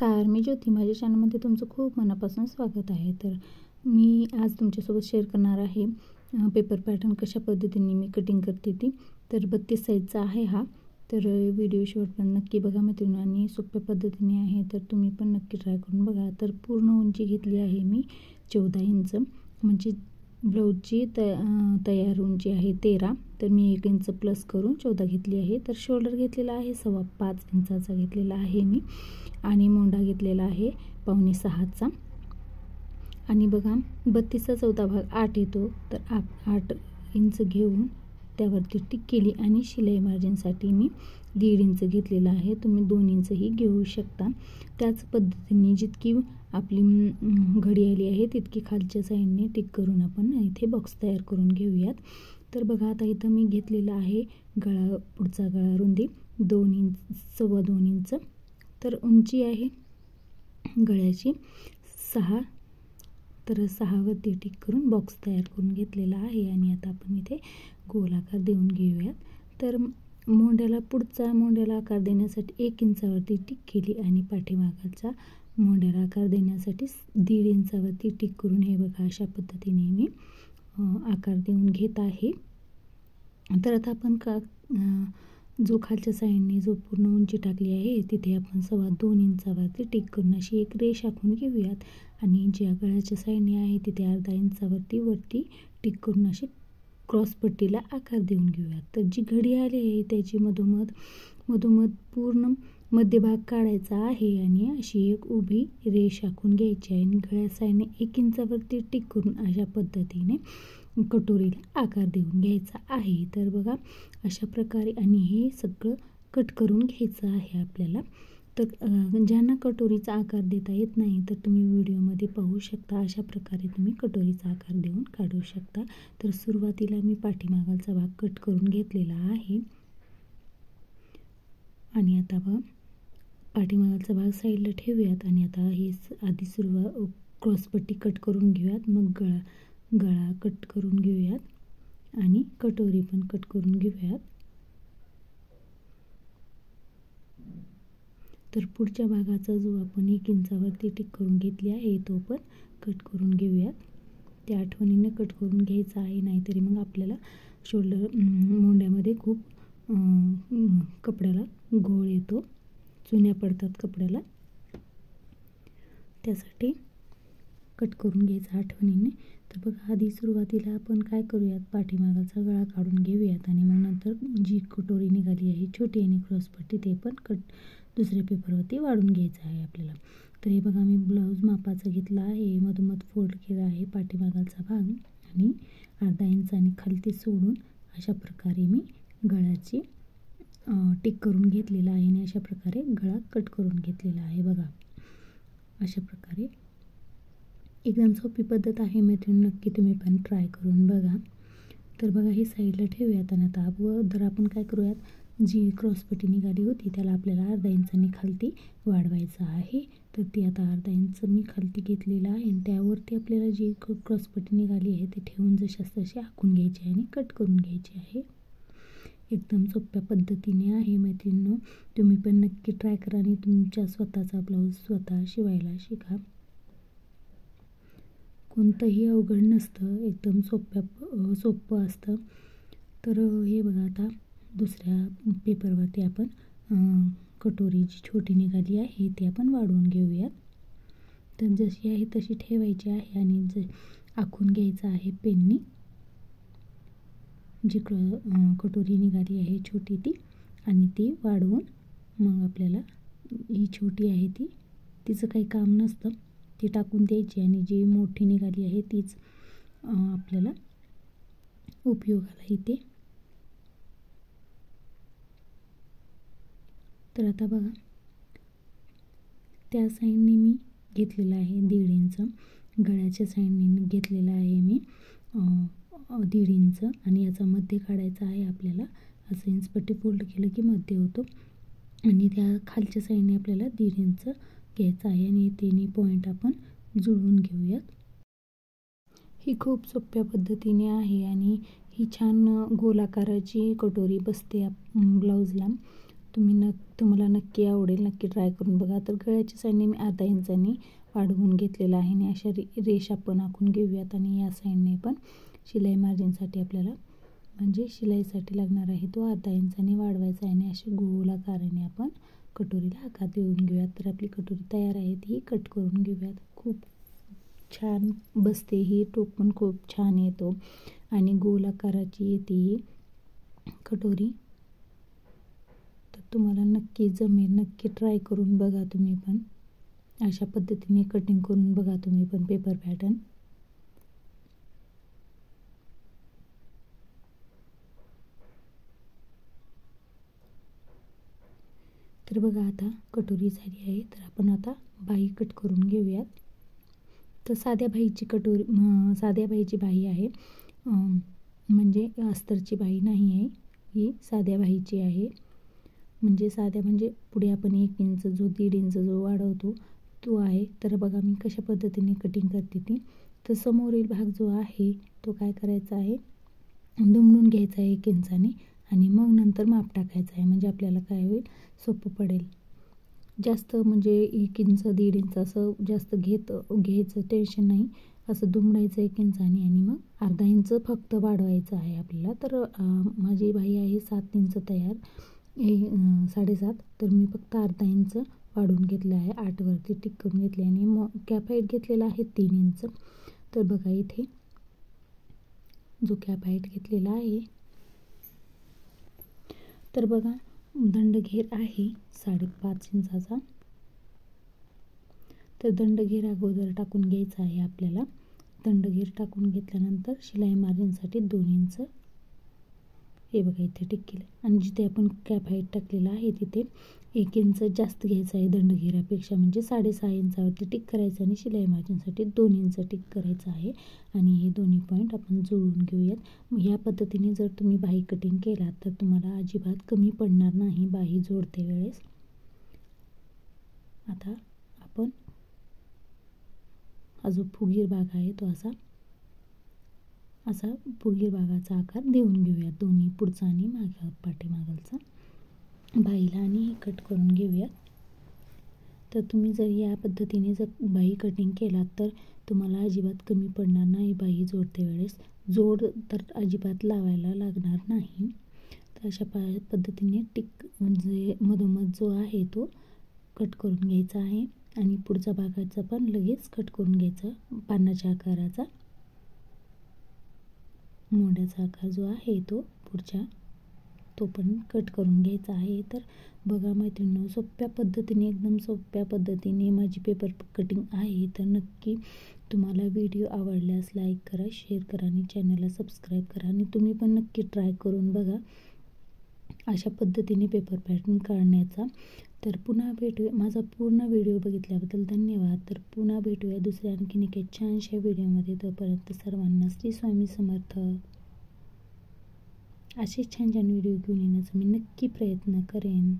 नमस्कार, मी ज्योती. माझ्या चॅनलमध्ये तुमचं खूप मनापासून स्वागत आहे. तर मी आज तुमच्यासोबत शेअर करणार आहे पेपर पॅटर्न कशा पद्धतीने मी कटिंग करते ती. तर 32 साईजचा आहे हा. तर व्हिडिओ शेवटपर्यंत नक्की बघा मैत्रिणी, आणि सोप्या पद्धतीने आहे, तर तुम्ही पण नक्की ट्राय करून बघा. तर पूर्ण उंची घेतली आहे मी 14 इंच, म्हणजे ब्लाऊजची तयार उंची आहे 13. तर मी 1 इंच प्लस करून 14 घेतली आहे. तर शोल्डर घेतलेला आहे 5.25 इंचाचा घेतलेला आहे मी, आणि मोंढा घेतलेला आहे 5.25चा. आणि बघा 32चा चौथा भाग 8 येतो. तर 8 इंच घेऊन त्यावरती टिक केली, आणि शिलाई मार्जिनसाठी मी 1.5 इंच घेतलेला आहे. तुम्ही 2 इंचही घेऊ शकता. त्याच पद्धतीने जितकी आपली घडी आली आहे तितकी खालच्या साईडने टिक करून आपण इथे बॉक्स तयार करून घेऊयात. तर बघा आता इथं मी घेतलेला आहे गळा, पुढचा गळा रुंदी 2 इंच, 2.25 इंच. तर उंची आहे गळ्याची 6. तर 6वरती टिक करून बॉक्स तयार करून घेतलेला आहे. आणि आता आपण इथे गोलाकार देऊन घेऊयात. तर मोंढ्याला आकार देण्यासाठी 1 इंचावरती टिक केली, आणि पाठीमागाचा मोंढ्याला आकार देण्यासाठी 1.5 इंचावरती टिक करून हे बघा अशा पद्धतीने मी आकार देऊन घेत आहे. तर आता आपण जो खालच्या साईडने जो पूर्ण उंची टाकली आहे तिथे आपण 2.25 इंचावरती टिक करून अशी एक रेष आखून घेऊयात. आणि ज्या गळ्याच्या साईडने आहे तिथे 1/2 इंचावरती वरती टिक करून अशी क्रॉसपट्टीला आकार देऊन घेऊयात. तर जी घडी आली आहे त्याची मधोमध पूर्ण मध्यभाग काढायचा आहे, आणि अशी एक उभी रेष आखून घ्यायची आहे. आणि गळ्या साईडने 1 इंचावरती टिक करून अशा पद्धतीने कटोरीला आकार देऊन घ्यायचा आहे. तर बघा अशा प्रकारे, आणि हे सगळं कट करून घ्यायचं आहे आपल्याला. तर ज्यांना कटोरीचा आकार देता येत नाही तर तुम्ही व्हिडिओमध्ये पाहू शकता, अशा प्रकारे तुम्ही कटोरीचा आकार देऊन काढू शकता. तर सुरुवातीला मी पाठीमागाचा भाग कट करून घेतलेला आहे, आणि आता बघा पाठीमागाचा भाग साईडला ठेवूयात. आणि आता हे आधी क्रॉसपट्टी कट करून घेऊयात, मग गळा कट करून घेऊयात, आणि कटोरी पण कट करून घेऊयात. तर पुढच्या भागाचा जो आपण 1 इंचावरती टिक करून घेतली आहे तो पण कट करून घेऊयात. त्या आठवणीने कट करून घ्यायचा आहे, नाहीतरी मग आपल्याला शोल्डर मोंढ्यामध्ये खूप कपड्याला घोळ येतो, चुन्या पडतात कपड्याला. त्यासाठी कट करून घ्यायचा आठवणीने. तर बघा आधी सुरुवातीला आपण काय करूयात, पाठीमागाचा गळा काढून घेऊयात, आणि मग नंतर जी कटोरी निघाली आहे छोटी आणि क्रॉसपट्टी ते पण दुसऱ्या पेपरवरती वाढून घ्यायचं आहे आपल्याला. तर हे बघा मी ब्लाऊज मापाचा घेतला आहे, मधोमध फोल्ड केला आहे पाठीमागाचा भाग, आणि 1/2 इंचाने खालती सोडून अशा प्रकारे मी गळ्याची टिक करून घेतलेला आहे, आणि अशा प्रकारे गळा कट करून घेतलेला आहे. बघा अशा प्रकारे एकदम सोपी पद्धत आहे मैत्रिणी, नक्की तुम्ही पण ट्राय करून बघा. तर बघा हे साईडला ठेवूयात. आणि आता अगोदर आपण काय करूयात, जी क्रॉसपट्टी निघाली होती त्याला आपल्याला 1/2 इंचाने खालती वाढवायचं आहे. तर ती आता 1/2 इंच मी खालती घेतलेला आहे, आणि त्यावरती आपल्याला जी क्रॉसपट्टी निघाली आहे ती ठेवून जशास तशी आखून घ्यायची आहे आणि कट करून घ्यायची आहे. एकदम सोप्या पद्धतीने आहे मैत्रिणींनो, तुम्ही पण नक्की ट्राय करा, आणि तुमच्या स्वतःचा ब्लाऊज स्वतः शिवायला शिका. कोणतंही अवघड नसतं, एकदम सोपं असतं. तर हे बघा आता दुसऱ्या पेपरवरती आपण कटोरी जी छोटी निघाली आहे ती आपण वाढवून घेऊयात. तर जशी आहे तशी ठेवायची आहे, आणि आखून घ्यायचं आहे पेननी जी कटोरी निघाली आहे छोटी ती, आणि ती वाढवून मग आपल्याला ही छोटी आहे तिचं काही काम नसतं, ती टाकून द्यायची, आणि जी मोठी निघाली आहे तीच आपल्याला उपयोगाला येते. तर आता बघा त्या साईडने मी घेतलेला आहे 1.5 इंच, गळ्याच्या साईडने घेतलेला आहे मी 1.5 इंच, आणि याचा मध्य काढायचा आहे आपल्याला. असं इंचपट्टी फोल्ड केलं की मध्य होतो, आणि त्या खालच्या साईडने आपल्याला 1.5 इंच घ्यायचं आहे, आणि तिन्ही पॉईंट आपण जुळवून घेऊयात. ही खूप सोप्या पद्धतीने आहे, आणि ही छान गोलाकाराची कटोरी बसते ब्लाऊजला. तुम्हाला नक्की आवडेल, नक्की ट्राय करून बघा. तर गळ्याच्या साईडने मी अर्धा इंचानी वाढवून घेतलेला आहे आणि अशा रेष आपण आखून घेऊयात. आणि या साईडने पण शिलाई मार्जिनसाठी आपल्याला म्हणजे शिलाईसाठी लागणार आहे तो अर्धा इंचाने वाढवायचा आहे आणि असे गोल आकाराने आपण कटोरीला आकार देऊन घेऊयात. तर आपली कटोरी तयार आहे, ती कट करून घेऊयात. खूप छान बसते ही, टोक पण खूप छान येतो आणि गोल आकाराची येते ही कटोरी. तर तुम्हाला नक्की जमेल, नक्की ट्राय करून बघा तुम्ही पण. अशा पद्धतीने कटिंग करून बघा तुम्ही पण पेपर पॅटर्न. तर बघा आता कटोरी झाली आहे. तर आपण आता बाही कट करून घेऊयात. तर साध्या बाहीची बाही आहे, म्हणजे अस्तरची बाही नाही आहे, ही साध्या बाहीची आहे. म्हणजे साध्या म्हणजे पुढे आपण 1 इंच जो 1.5 इंच जो वाढवतो तो आहे. तर बघा मी कशा पद्धतीने कटिंग करते ती. तर समोरील भाग जो आहे तो काय करायचा आहे, दुमडून घ्यायचा आहे 1 इंचाने आणि मग नंतर माप टाकायचं आहे. म्हणजे आपल्याला काय होईल, सोपं पडेल. जास्त म्हणजे 1 इंच 1.5 इंच असं जास्त घ्यायचं टेन्शन नाही. असं दुमडायचं 1 इंचाने आणि मग अर्धा इंच फक्त वाढवायचं आहे आपल्याला. तर माझी बाही आहे 7 इंच तयार, 7.5. तर मी फक्त अर्धा इंच वाढवून घेतलं आहे, 8 वरती टिक करून घेतले आणि मग कॅप हाईट घेतलेला आहे 3 इंच. तर बघा इथे जो कॅप हाईट घेतलेला आहे, तर बघा दंडघेर आहे 5.5 इंचाचा. तर दंडघेर अगोदर टाकून घ्यायचा आहे आपल्याला. दंडघेर टाकून घेतल्यानंतर शिलाई मार्जिनसाठी 2 इंच हे बघा इथे टिक केलं आणि जिथे आपण कॅप हाईट टाकलेला आहे तिथे 1 इंच जास्त घ्यायचं आहे दंडघेरापेक्षा, म्हणजे 6.5 इंचावरती टिक करायचं आणि शिलाई मार्जिनसाठी 2 इंच टिक करायचं आहे. आणि हे दोन्ही पॉईंट आपण जुळवून घेऊयात. ह्या पद्धतीने जर तुम्ही बाही कटिंग केलात तर तुम्हाला अजिबात कमी पडणार नाही बाही जोडते वेळेस. आता आपण हा जो फुगीर भाग आहे तो असा फुगीर भागाचा आकार देऊन घेऊयात, दोन्ही पुढचा आणि पाठीमागचा बाहीला आणि हे कट करून घेऊयात. तर तुम्ही जर या पद्धतीने जर बाही कटिंग केलात तर तुम्हाला अजिबात कमी पडणार नाही बाही जोडते वेळेस. जोड तर अजिबात लावायला लागणार नाही. तर अशा पद्धतीने टिक म्हणजे मधोमध जो आहे तो कट करून घ्यायचा आहे आणि पुढचा भागाचा पण लगेच कट करून घ्यायचा. पानाच्या आकाराचा मोंड्याचा आकार जो आहे तो पुढच्या तो पण कट करून घ्यायचा आहे. तर बघा मैत्रिणींनो, सोप्या पद्धतीने, एकदम सोप्या पद्धतीने माझी पेपर कटिंग आहे. तर नक्की तुम्हाला व्हिडिओ आवडल्यास लाईक करा, शेअर करा आणि चॅनलला सबस्क्राईब करा आणि तुम्ही पण नक्की ट्राय करून बघा अशा पद्धतीने पेपर पॅटर्न काढण्याचा. तर पुन्हा भेटूया. माझा पूर्ण व्हिडिओ बघितल्याबद्दल धन्यवाद. तर पुन्हा भेटूया दुसऱ्या आणखीन एका छानशा व्हिडिओमध्ये. तोपर्यंत सर्वांना श्री स्वामी समर्थ. असे छान छान व्हिडिओ घेऊन येण्याचा मी नक्की प्रयत्न करेन.